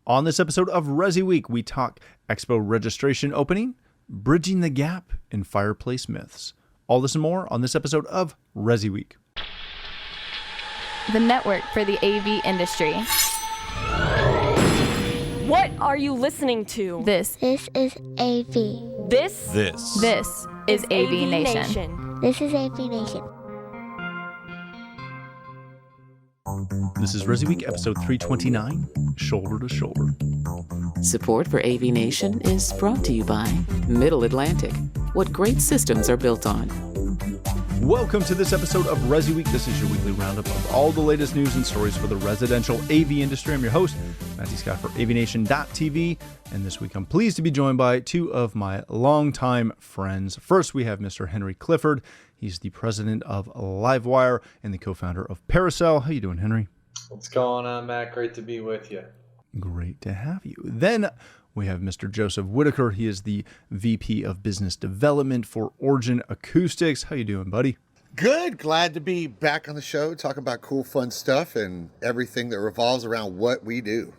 On this episode of ResiWeek, we talk Expo registration opening, bridging the gap in fireplace myths. All this and more on this episode of ResiWeek. The network for the AV industry. What are you listening to? This is AV. This is AVNation. This is AVNation. This is ResiWeek, episode 329, Shoulder to Shoulder. Support for AVNation is brought to you by Middle Atlantic. What great systems are built on. Welcome to this episode of ResiWeek. This is your weekly roundup of all the latest news and stories for the residential AV industry. I'm your host, Matthew Scott for AVNation.tv, and this week I'm pleased to be joined by two of my longtime friends. First, we have Mr. Henry Clifford. He's the president of Livewire and the co-founder of Paracel. How you doing, Henry? What's going on, Matt? Great to be with you. Great to have you. Then we have Mr. Joseph Whitaker. He is the VP of Business Development for Origin Acoustics. How you doing, buddy? Good. Glad to be back on the show, talking about cool, fun stuff and everything that revolves around what we do.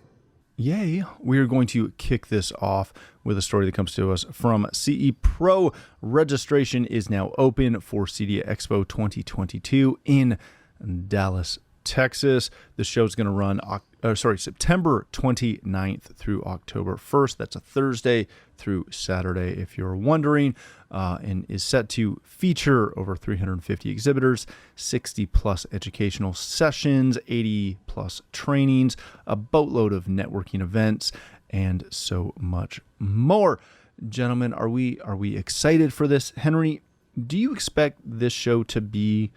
Yay. We are going to kick this off with a story that comes to us from CE Pro. Registration is now open for CEDIA Expo 2022 in Dallas, Texas. The show's going to run September 29th through October 1st. That's a Thursday through Saturday, if you're wondering, and is set to feature over 350 exhibitors, 60 plus educational sessions, 80 plus trainings, a boatload of networking events, and so much more. Gentlemen, are we excited for this? Henry, do you expect this show to be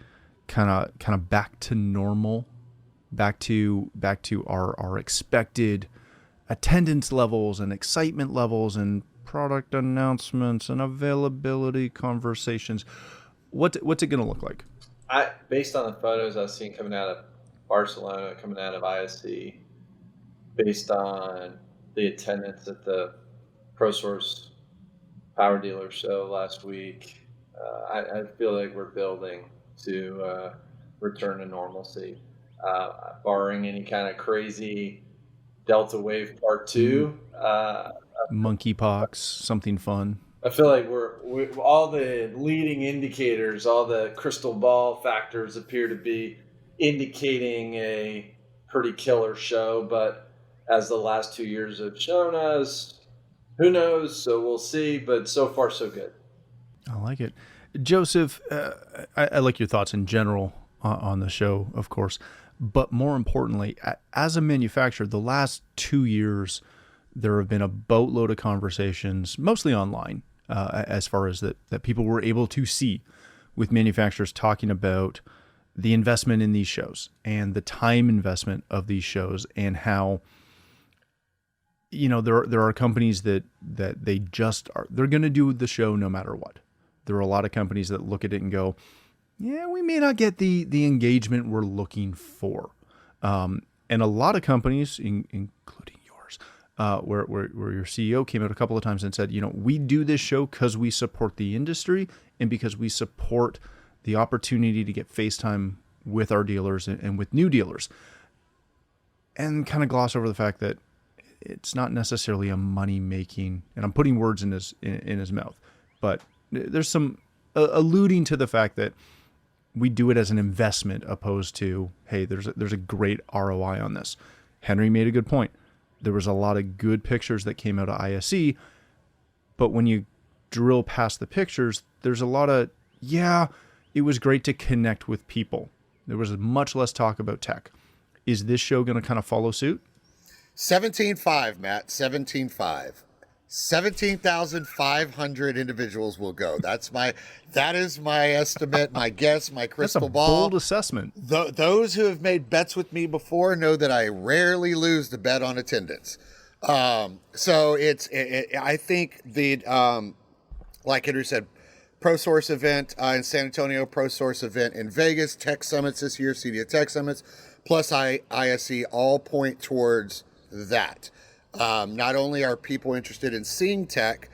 kind of back to normal, back to our expected attendance levels and excitement levels and product announcements and availability conversations? What's it going to look like? Based on the photos I've seen coming out of Barcelona, coming out of ISE, based on the attendance at the ProSource Power Dealer show last week, I feel like we're building to return to normalcy, barring any kind of crazy Delta wave part 2. Monkeypox, something fun. I feel like we all the leading indicators, all the crystal ball factors appear to be indicating a pretty killer show. But as the last 2 years have shown us, who knows? So we'll see. But so far, so good. I like it. Joseph, I like your thoughts in general on the show, of course. But more importantly, as a manufacturer, the last 2 years, there have been a boatload of conversations, mostly online, as far as that people were able to see with manufacturers talking about the investment in these shows and the time investment of these shows, and how, there are companies that they just are, they're going to do the show no matter what. There are a lot of companies that look at it and go, yeah, we may not get the engagement we're looking for. And a lot of companies, including yours, where your CEO came out a couple of times and said, we do this show because we support the industry and because we support the opportunity to get FaceTime with our dealers and with new dealers. And kind of gloss over the fact that it's not necessarily a money-making, and I'm putting words in his mouth, but there's some alluding to the fact that we do it as an investment opposed to, hey, there's a great ROI on this. Henry made a good point. There was a lot of good pictures that came out of ISE, but when you drill past the pictures, there's a lot of, it was great to connect with people. There was much less talk about tech. Is this show going to kind of follow suit? 17.5, Matt, 17.5. 17,500 individuals will go. That is my estimate, my guess, my crystal ball. That's a bold assessment. Those who have made bets with me before know that I rarely lose the bet on attendance. So I think like Henry said, ProSource event in San Antonio, ProSource event in Vegas, Tech Summits this year, CEDIA Tech Summits, plus ISE all point towards that. Not only are people interested in seeing tech,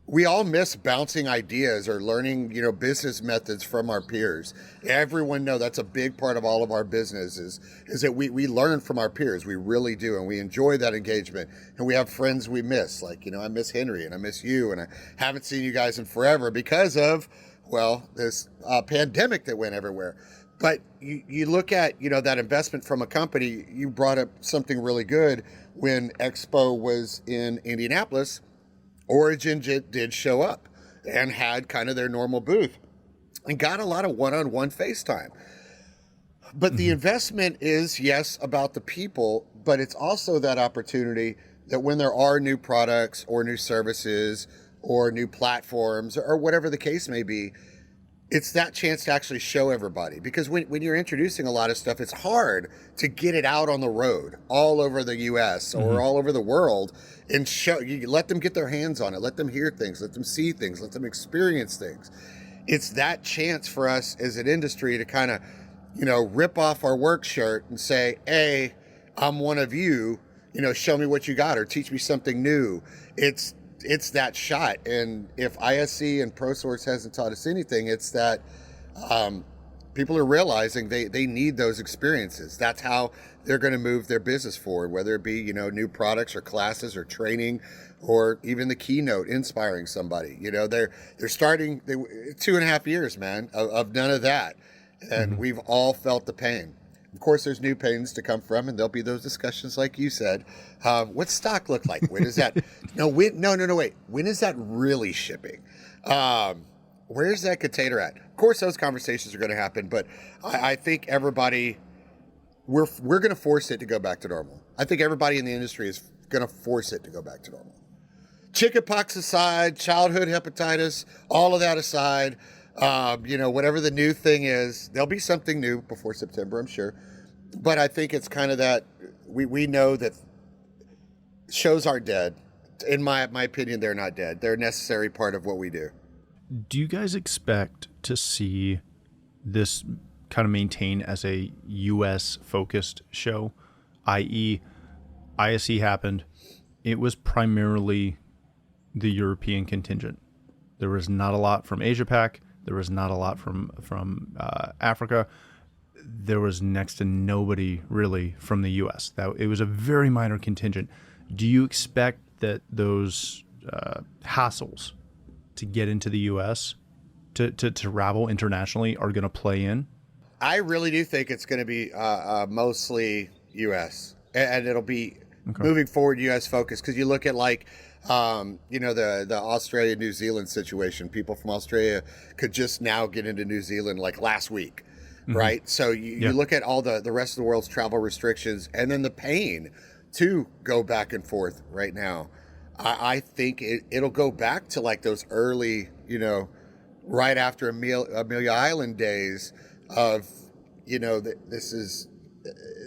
we all miss bouncing ideas or learning, business methods from our peers. Everyone know that's a big part of all of our business is that we learn from our peers. We really do. And we enjoy that engagement. And we have friends we miss. Like, I miss Henry and I miss you. And I haven't seen you guys in forever because of, this pandemic that went everywhere. But you look at, that investment from a company. You brought up something really good when Expo was in Indianapolis. Origin did show up and had kind of their normal booth and got a lot of one-on-one FaceTime. But the investment is, yes, about the people, but it's also that opportunity that when there are new products or new services or new platforms or whatever the case may be, it's that chance to actually show everybody. Because when you're introducing a lot of stuff, it's hard to get it out on the road all over the U.S. or all over the world and show. You let them get their hands on it, let them hear things, let them see things, let them experience things. It's that chance for us as an industry to kind of, rip off our work shirt and say, hey, I'm one of you, show me what you got or teach me something new. It's that shot. And if ISC and ProSource hasn't taught us anything, it's that people are realizing they need those experiences. That's how they're going to move their business forward, whether it be, new products or classes or training or even the keynote inspiring somebody. They're starting 2.5 years, man, of none of that. And we've all felt the pain. Of course, there's new pains to come from, and there'll be those discussions, like you said. What's stock look like? When is that? Wait. When is that really shipping? Where's that container at? Of course, those conversations are going to happen, but I think everybody, we're going to force it to go back to normal. I think everybody in the industry is going to force it to go back to normal. Chickenpox aside, childhood hepatitis, all of that aside. Whatever the new thing is, there'll be something new before September, I'm sure. But I think it's kind of that we know that shows aren't dead. In my opinion, they're not dead. They're a necessary part of what we do. Do you guys expect to see this kind of maintain as a U.S. focused show, i.e. ISE happened, it was primarily the European contingent. There was not a lot from Asia Pac. There was not a lot from Africa. There was next to nobody really from the U.S. It was a very minor contingent. Do you expect that those hassles to get into the U.S. to travel internationally are going to play in? I really do think it's going to be mostly U.S. and it'll be moving forward U.S. focused, because you look at the Australia, New Zealand situation. People from Australia could just now get into New Zealand like last week, right? So you look at all the rest of the world's travel restrictions and then the pain to go back and forth right now. I think it'll go back to like those early, right after Amelia Island days of, this is...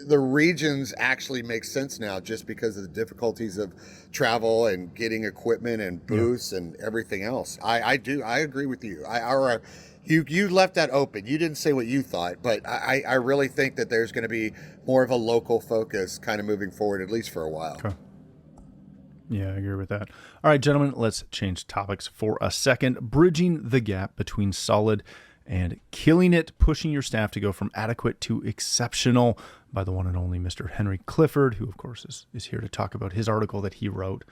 The regions actually make sense now just because of the difficulties of travel and getting equipment and booths and everything else. I agree with you. You left that open. You didn't say what you thought, but I really think that there's going to be more of a local focus kind of moving forward, at least for a while. Okay. Yeah, I agree with that. All right, gentlemen, let's change topics for a second. Bridging the gap between solid and killing it, pushing your staff to go from adequate to exceptional, by the one and only Mr. Henry Clifford, who, of course, is here to talk about his article that he wrote,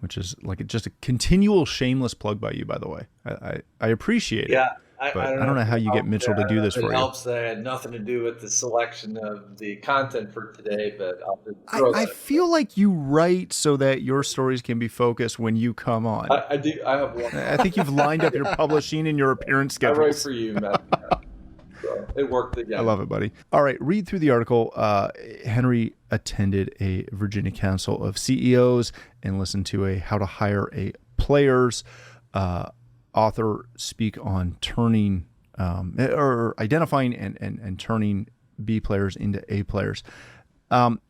which is like just a continual shameless plug by you, by the way. I appreciate it. I don't know how you get Mitchell to do this for you. It helps that I had nothing to do with the selection of the content for today, but I'll just I feel like you write so that your stories can be focused when you come on. I do. I have one. I think you've lined up your publishing and your appearance schedules. I write for you, Matt. So it worked again. I love it, buddy. All right, read through the article. Henry attended a Virginia Council of CEOs and listened to a How to Hire a Players author speak on turning or identifying and turning B players into A players.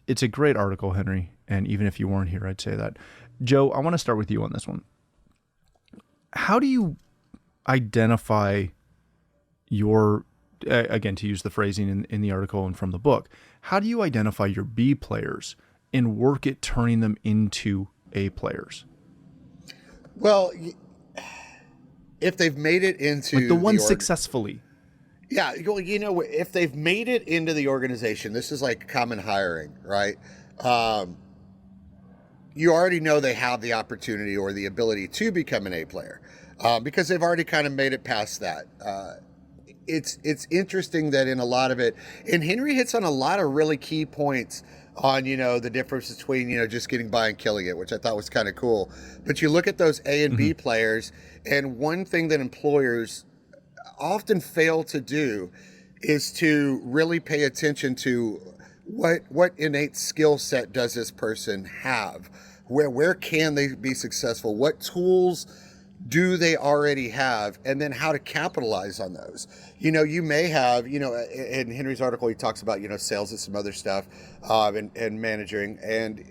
It's a great article, Henry, and even if you weren't here, I'd say that. Joe, I want to start with you on this one. How do you identify your, again, to use the phrasing in the article and from the book, how do you identify your B players and work at turning them into A players? Well, if they've made it into Like the one successfully. Yeah, well, if they've made it into the organization, this is like common hiring, right? You already know they have the opportunity or the ability to become an A player because they've already kind of made it past that. It's interesting that in a lot of it, and Henry hits on a lot of really key points on, the difference between, just getting by and killing it, which I thought was kind of cool. But you look at those A and B players, and one thing that employers often fail to do is to really pay attention to what innate skill set does this person have? Where can they be successful? What tools do they already have? And then how to capitalize on those. You may have, in Henry's article, he talks about, sales and some other stuff and managing. And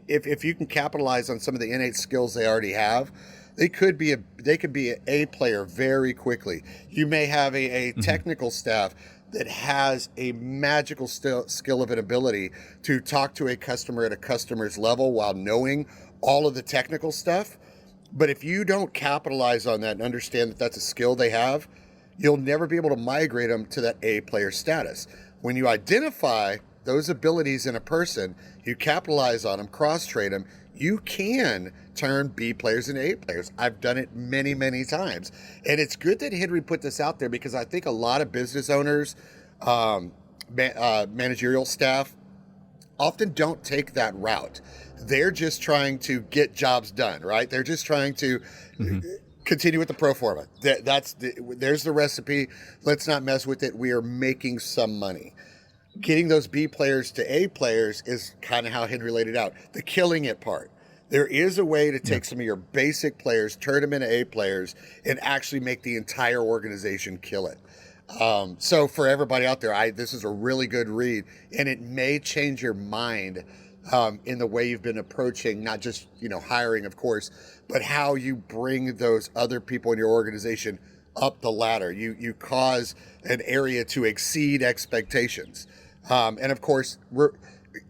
if you can capitalize on some of the innate skills they already have, they could be an A player very quickly. You may have a technical staff that has a magical skill of an ability to talk to a customer at a customer's level while knowing all of the technical stuff. But if you don't capitalize on that and understand that that's a skill they have, you'll never be able to migrate them to that A player status. When you identify those abilities in a person, you capitalize on them, cross-trade them, you can turn B players into A players. I've done it many, many times. And it's good that Henry put this out there because I think a lot of business owners, managerial staff, often don't take that route. They're just trying to get jobs done, right? They're just trying to continue with the pro forma. There's the recipe. Let's not mess with it. We are making some money. Getting those B players to A players is kind of how Henry laid it out. The killing it part. There is a way to take some of your basic players, turn them into A players, and actually make the entire organization kill it. So for everybody out there, this is a really good read, and it may change your mind in the way you've been approaching not just hiring, of course, but how you bring those other people in your organization up the ladder. You cause an area to exceed expectations, and of course,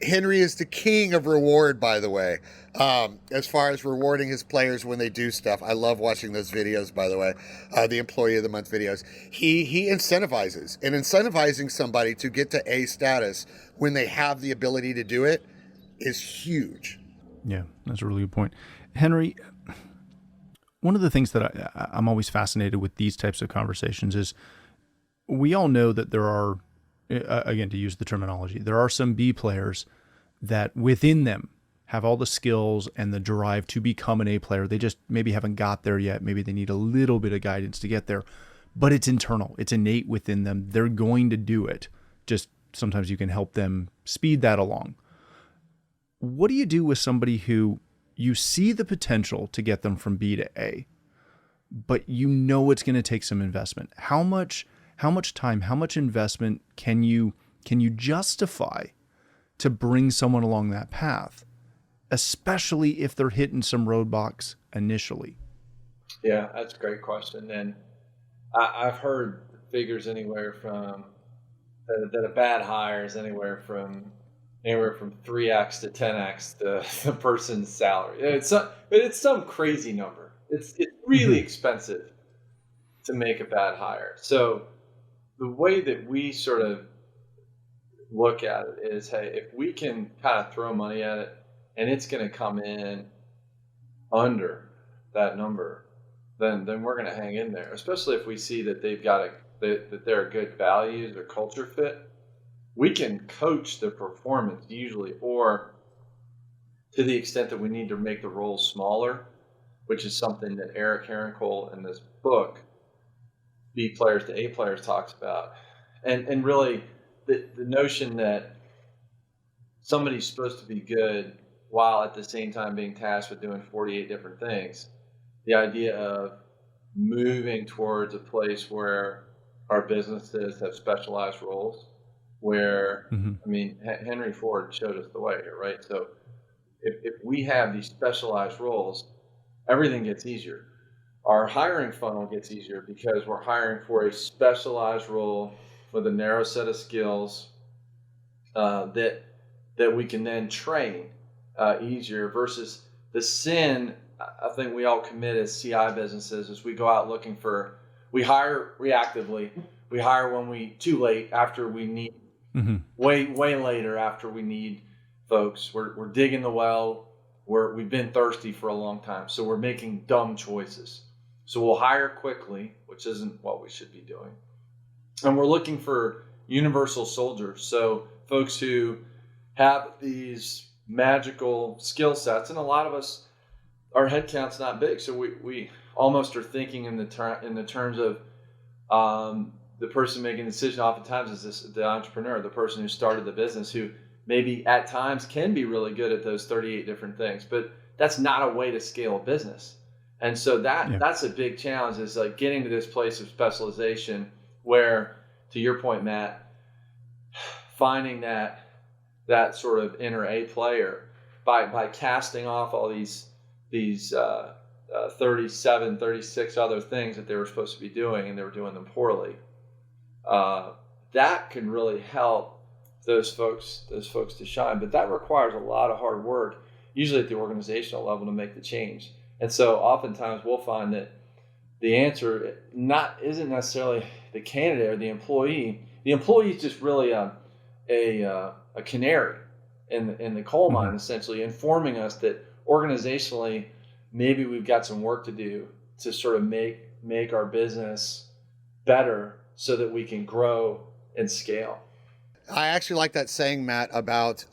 Henry is the king of reward, by the way. As far as rewarding his players when they do stuff, I love watching those videos, by the way, the Employee of the Month videos. He incentivizes, and incentivizing somebody to get to A status when they have the ability to do it is huge. Yeah, that's a really good point. Henry, one of the things that I'm always fascinated with these types of conversations is we all know that there are, again, to use the terminology, there are some B players that within them have all the skills and the drive to become an A player. They just maybe haven't got there yet. Maybe they need a little bit of guidance to get there, but it's internal. It's innate within them. They're going to do it. Just sometimes you can help them speed that along. What do you do with somebody who you see the potential to get them from B to A, but it's going to take some investment? How much time, how much investment can you justify to bring someone along that path, especially if they're hitting some roadblocks initially? Yeah, that's a great question. And I've heard figures anywhere from that a bad hire is anywhere from 3x to 10x the person's salary. It's some crazy number. It's really expensive to make a bad hire. So the way that we sort of look at it is, hey, if we can kind of throw money at it and it's going to come in under that number, then we're going to hang in there, especially if we see that that they're a good values or culture fit. We can coach the performance usually, or to the extent that we need to make the roles smaller, which is something that Eric Herrincole in this book, B players to A players, talks about. And really the notion that somebody's supposed to be good while at the same time being tasked with doing 48 different things. The idea of moving towards a place where our businesses have specialized roles, where, Henry Ford showed us the way here, right? So if we have these specialized roles, everything gets easier. Our hiring funnel gets easier because we're hiring for a specialized role with a narrow set of skills that we can then train easier versus The sin I think we all commit as CI businesses is we go out looking for, we hire reactively. We hire when too late, after we need, way later after we need folks. We're digging the well. We've been thirsty for a long time. So we're making dumb choices. So we'll hire quickly, which isn't what we should be doing. And we're looking for universal soldiers. So folks who have these magical skill sets, and a lot of us, our headcount's not big. So we almost are thinking in the terms of the person making the decision oftentimes is the entrepreneur, the person who started the business, who maybe at times can be really good at those 38 different things, but that's not a way to scale a business. And so that's a big challenge, is like getting to this place of specialization where, to your point, Matt, finding that sort of inner A player by casting off all these 37, 36 other things that they were supposed to be doing, and they were doing them poorly. That can really help those folks to shine, but that requires a lot of hard work, usually at the organizational level, to make the change. And so oftentimes we'll find that the answer isn't necessarily the candidate or the employee. The employee is just really a canary in the coal mine, essentially informing us that organizationally maybe we've got some work to do to sort of make our business better so that we can grow and scale. I actually like that saying, Matt, about,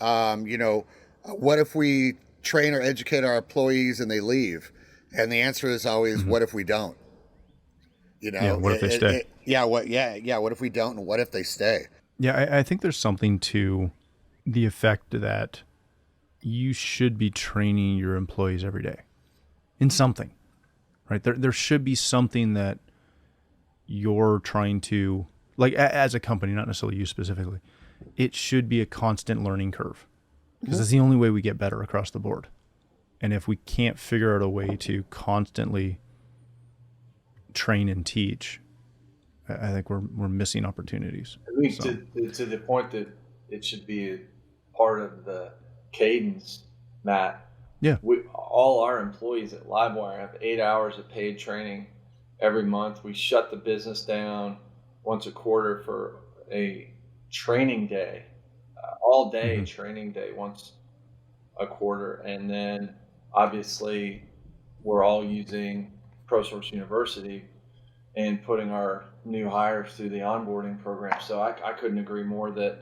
what if we train or educate our employees and they leave? And the answer is always, what if we don't? What if they stay? What if we don't, and what if they stay? Yeah, I think there's something to the effect that you should be training your employees every day in something, right? There should be something that you're trying to, like, as a company, not necessarily you specifically, it should be a constant learning curve, because it's the only way we get better across the board. And if we can't figure out a way to constantly train and teach, I think we're missing opportunities. I think to the point that it should be a part of the cadence, Matt. Yeah. All our employees at Livewire have 8 hours of paid training every month. We shut the business down once a quarter for a training day, all day training day once a quarter. And then obviously we're all using ProSource University and putting our new hires through the onboarding program. So I couldn't agree more that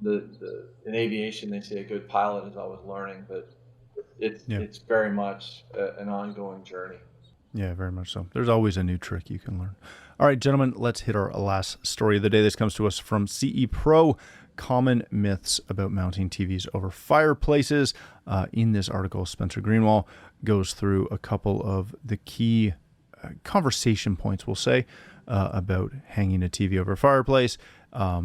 in aviation, they say a good pilot is always learning, but it's very much an ongoing journey. Yeah, very much so. There's always a new trick you can learn. All right, gentlemen, let's hit our last story of the day. This comes to us from CE Pro, Common Myths About Mounting TVs Over Fireplaces. In this article, Spencer Greenwald goes through a couple of the key conversation points, we'll say, about hanging a TV over a fireplace,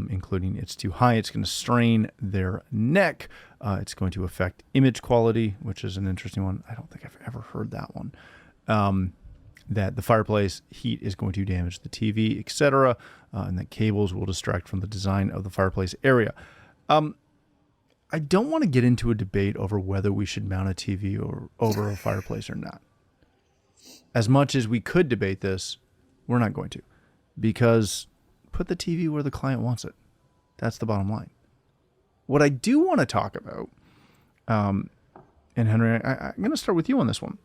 including it's too high, it's going to strain their neck, it's going to affect image quality, which is an interesting one. I don't think I've ever heard that one. That the fireplace heat is going to damage the TV, etc., and that cables will distract from the design of the fireplace area. I don't want to get into a debate over whether we should mount a TV over a fireplace or not. As much as we could debate this, we're not going to, because put the TV where the client wants it. That's the bottom line. What I do want to talk about, and Henry, I'm going to start with you on this one.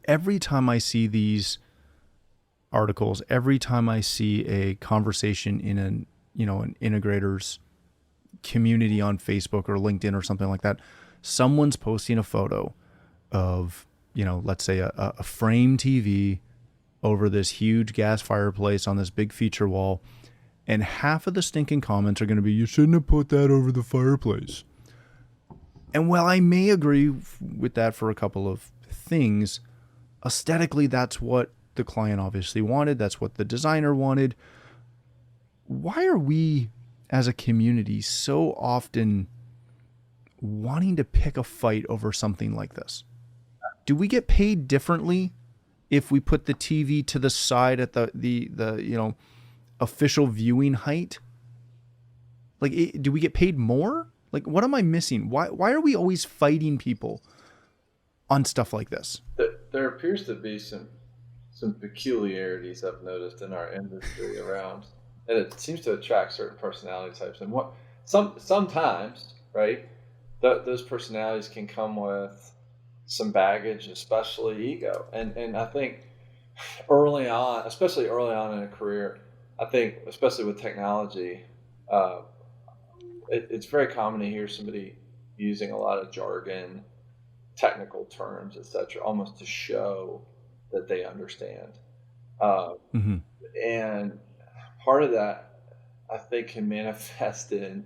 Every time I see these articles, every time I see a conversation in an integrators community on Facebook or LinkedIn or something like that, someone's posting a photo of, let's say a frame TV over this huge gas fireplace on this big feature wall, and half of the stinking comments are going to be, you shouldn't have put that over the fireplace. And while I may agree with that for a couple of things, aesthetically, that's what the client obviously wanted. That's what the designer wanted. Why are we as a community so often wanting to pick a fight over something like this? Do we get paid differently if we put the TV to the side at the official viewing height? Like, do we get paid more? Like, what am I missing? Why are we always fighting people on stuff like this. There appears to be some peculiarities I've noticed in our industry around, and it seems to attract certain personality types. And sometimes, right, those personalities can come with some baggage, especially ego. And I think especially early on in a career, I think especially with technology, it's very common to hear somebody using a lot of jargon, technical terms, etc., almost to show that they understand. And part of that, I think, can manifest in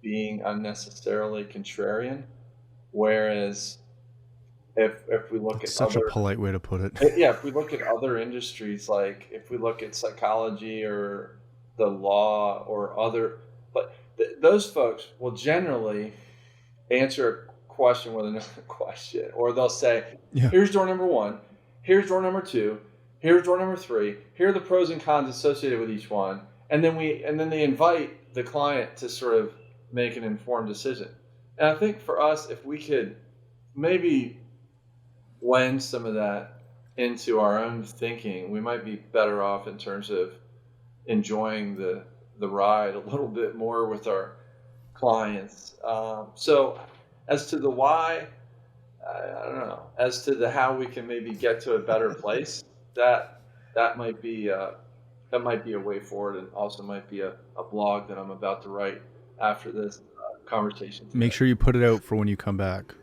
being unnecessarily contrarian. Whereas if we look It's at such a polite way to put it. if we look at other industries, like if we look at psychology or the law or other, but those folks will generally answer a question with another question, or they'll say, here's door number 1, here's door number 2, here's door number 3, here are the pros and cons associated with each one, and then they invite the client to sort of make an informed decision. And I think for us, if we could maybe blend some of that into our own thinking, we might be better off in terms of enjoying the ride a little bit more with our clients. So as to the why, I don't know. As to the how we can maybe get to a better place, that might be a way forward, and also might be a blog that I'm about to write after this conversation today. Make sure you put it out for when you come back.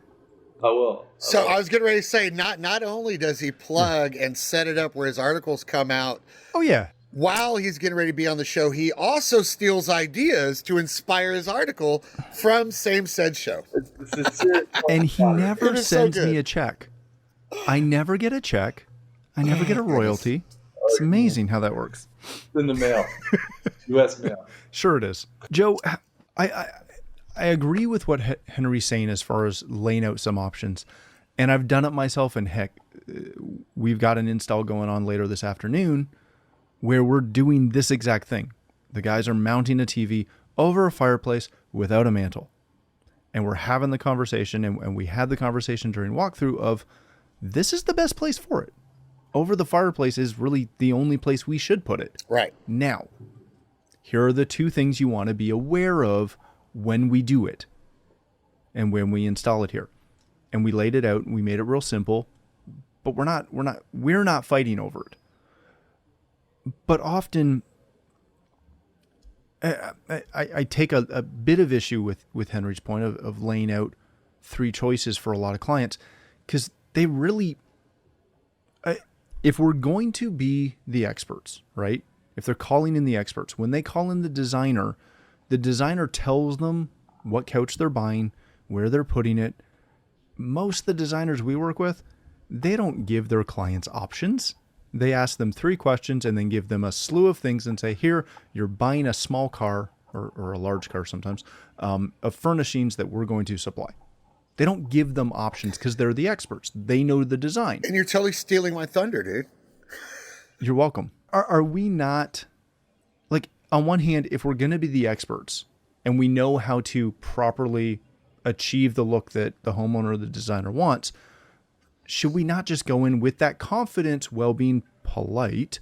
I will. So I was getting ready to say, not only does he plug and set it up where his articles come out, Oh yeah. while he's getting ready to be on the show, he also steals ideas to inspire his article from same said show. It's a serious And he never It is so sends good. me a check. I never get a check. I never get a royalty. It's amazing how that works. in the mail. U.S. mail. Sure it is. Joe, I agree with what Henry's saying as far as laying out some options. And I've done it myself, and heck, we've got an install going on later this afternoon where we're doing this exact thing. The guys are mounting a TV over a fireplace without a mantle. And we're having the conversation, and we had the conversation during walkthrough of, this is the best place for it. Over the fireplace is really the only place we should put it. Right. Now, here are the two things you want to be aware of when we do it and when we install it here. And we laid it out and we made it real simple, but we're not fighting over it. But often I take a bit of issue with Henry's point of laying out 3 choices for a lot of clients, because they really, if we're going to be the experts, right? If they're calling in the experts, when they call in the designer tells them what couch they're buying, where they're putting it. Most of the designers we work with, they don't give their clients options. They ask them 3 questions and then give them a slew of things and say, here, you're buying a small car or a large car sometimes, of furnishings that we're going to supply. They don't give them options because they're the experts. They know the design. And you're totally stealing my thunder, dude. You're welcome. Are we not, like, on one hand, if we're going to be the experts and we know how to properly achieve the look that the homeowner or the designer wants, should we not just go in with that confidence while being polite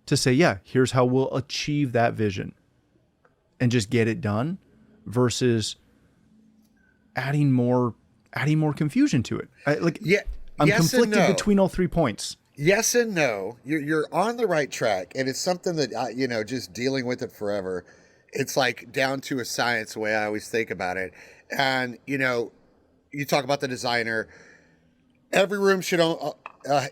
to say, yeah, here's how we'll achieve that vision and just get it done, versus adding more confusion to it? I'm yes and conflicted no. between all 3 points. Yes and no. You're on the right track, and it's something that just dealing with it forever. It's like down to a science, the way I always think about it. And you talk about the designer. Every room should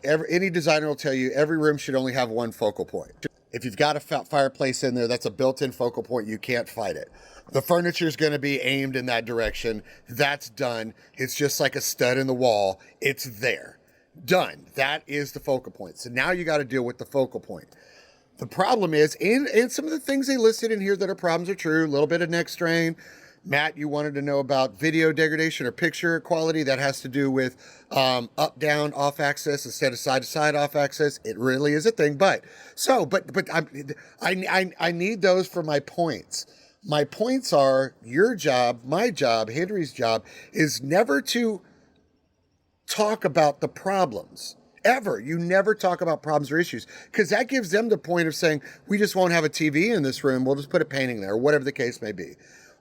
any designer will tell you every room should only have one focal point. If you've got a fireplace in there, that's a built-in focal point. You can't fight it. The furniture is going to be aimed in that direction. That's done. It's just like a stud in the wall. It's there. Done. That is the focal point. So now you got to deal with the focal point. The problem is, and some of the things they listed in here that are problems are true. A little bit of neck strain. Matt, you wanted to know about video degradation or picture quality. That has to do with up, down, off axis instead of side to side off axis. It really is a thing. But I need those for my points. My points are your job, my job, Henry's job is never to talk about the problems. Ever. You never talk about problems or issues, because that gives them the point of saying, we just won't have a TV in this room. We'll just put a painting there, or whatever the case may be.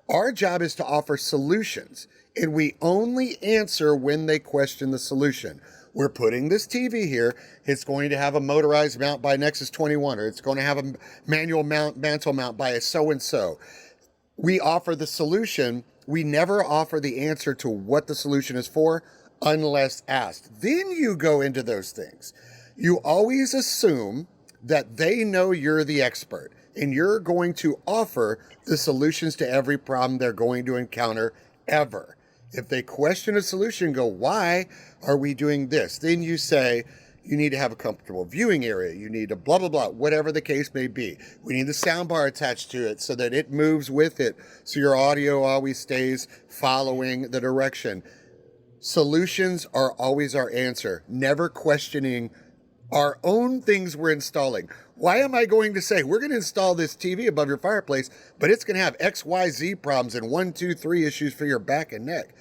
Our job is to offer solutions, and we only answer when they question the solution. We're putting this TV here. It's going to have a motorized mount by Nexus 21, or it's going to have a manual mantle mount by a so-and-so. We offer the solution. We never offer the answer to what the solution is for unless asked. Then you go into those things. You always assume that they know you're the expert, and you're going to offer the solutions to every problem they're going to encounter ever. If they question a solution, go, why are we doing this? Then you say, you need to have a comfortable viewing area. You need a blah, blah, blah, whatever the case may be. We need the sound bar attached to it so that it moves with it, so your audio always stays following the direction. Solutions are always our answer, never questioning our own things we're installing. Why am I going to say, we're going to install this TV above your fireplace, but it's going to have X, Y, Z problems and 1, 2, 3 issues for your back and neck?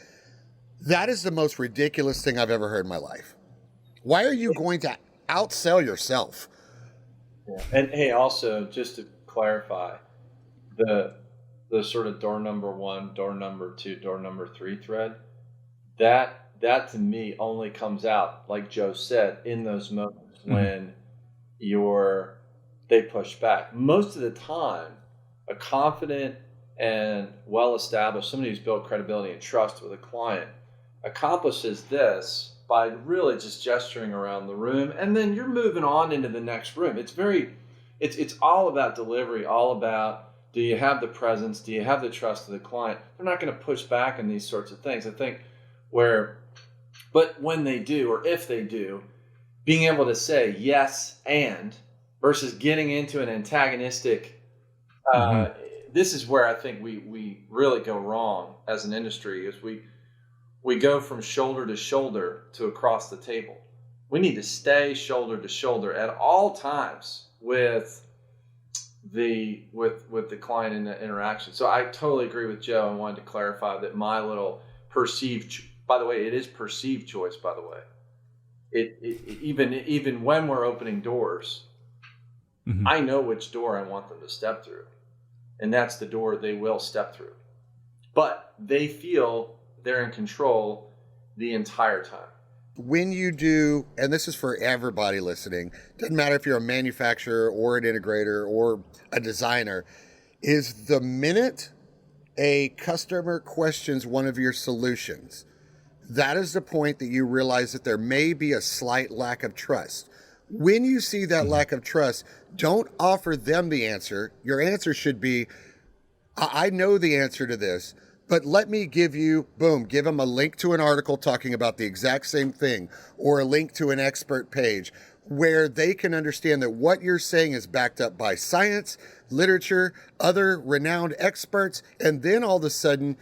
That is the most ridiculous thing I've ever heard in my life. Why are you going to outsell yourself? Yeah. And hey, also, just to clarify, the sort of door number 1, door number 2, door number 3 thread, that to me only comes out, like Joe said, in those moments when they push back. Most of the time, a confident and well-established, somebody who's built credibility and trust with a client, accomplishes this by really just gesturing around the room, and then you're moving on into the next room. It's all about delivery, all about, do you have the presence, do you have the trust of the client? They're not going to push back in these sorts of things. I think but when they do, or if they do, being able to say yes and versus getting into an antagonistic, this is where I think we really go wrong as an industry, is we go from shoulder to shoulder to across the table. We need to stay shoulder to shoulder at all times with the client in the interaction. So I totally agree with Joe. I wanted to clarify that my little perceived, by the way, it is perceived choice, by the way. Even when we're opening doors, I know which door I want them to step through, and that's the door they will step through. But they feel they're in control the entire time. When you do, and this is for everybody listening, doesn't matter if you're a manufacturer or an integrator or a designer, is the minute a customer questions one of your solutions, that is the point that you realize that there may be a slight lack of trust. When you see that lack of trust, don't offer them the answer. Your answer should be, I know the answer to this, but let me give them a link to an article talking about the exact same thing, or a link to an expert page where they can understand that what you're saying is backed up by science, literature, other renowned experts, and then all of a sudden,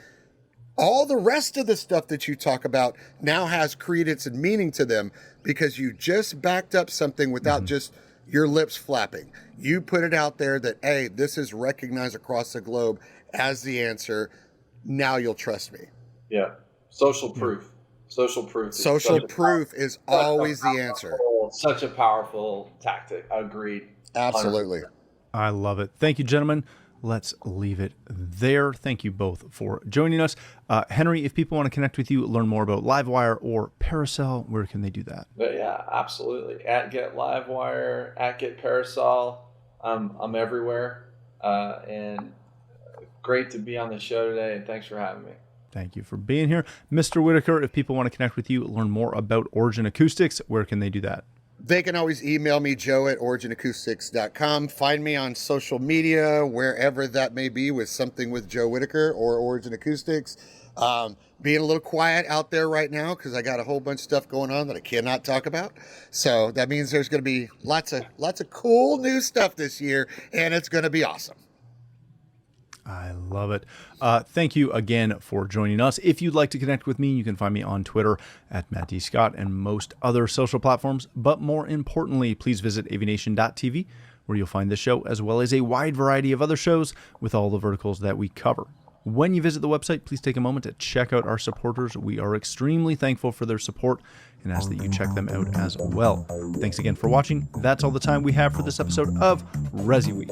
all the rest of the stuff that you talk about now has credence and meaning to them, because you just backed up something without just your lips flapping. You put it out there that, hey, this is recognized across the globe as the answer. Now you'll trust me. Yeah. Social proof. Social proof. Social proof is always the answer. Such a powerful tactic. Agreed. Absolutely. 100%. I love it. Thank you, gentlemen. Let's leave it there. Thank you both for joining us. Henry, if people want to connect with you, learn more about Livewire or Parasol, where can they do that? But yeah, absolutely. At Get Livewire, at Get Parasol. I'm everywhere. And great to be on the show today, and thanks for having me. Thank you for being here. Mr. Whitaker, if people want to connect with you, learn more about Origin Acoustics, where can they do that? They can always email me, joe@originacoustics.com. Find me on social media, wherever that may be, with something with Joe Whitaker or Origin Acoustics. Being a little quiet out there right now because I got a whole bunch of stuff going on that I cannot talk about. So that means there's going to be lots of cool new stuff this year, and it's going to be awesome. I love it. Thank you again for joining us. If you'd like to connect with me, you can find me on Twitter at Matt D. Scott and most other social platforms. But more importantly, please visit AVNation.tv, where you'll find this show as well as a wide variety of other shows with all the verticals that we cover. When you visit the website, please take a moment to check out our supporters. We are extremely thankful for their support and ask that you check them out as well. Thanks again for watching. That's all the time we have for this episode of ResiWeek.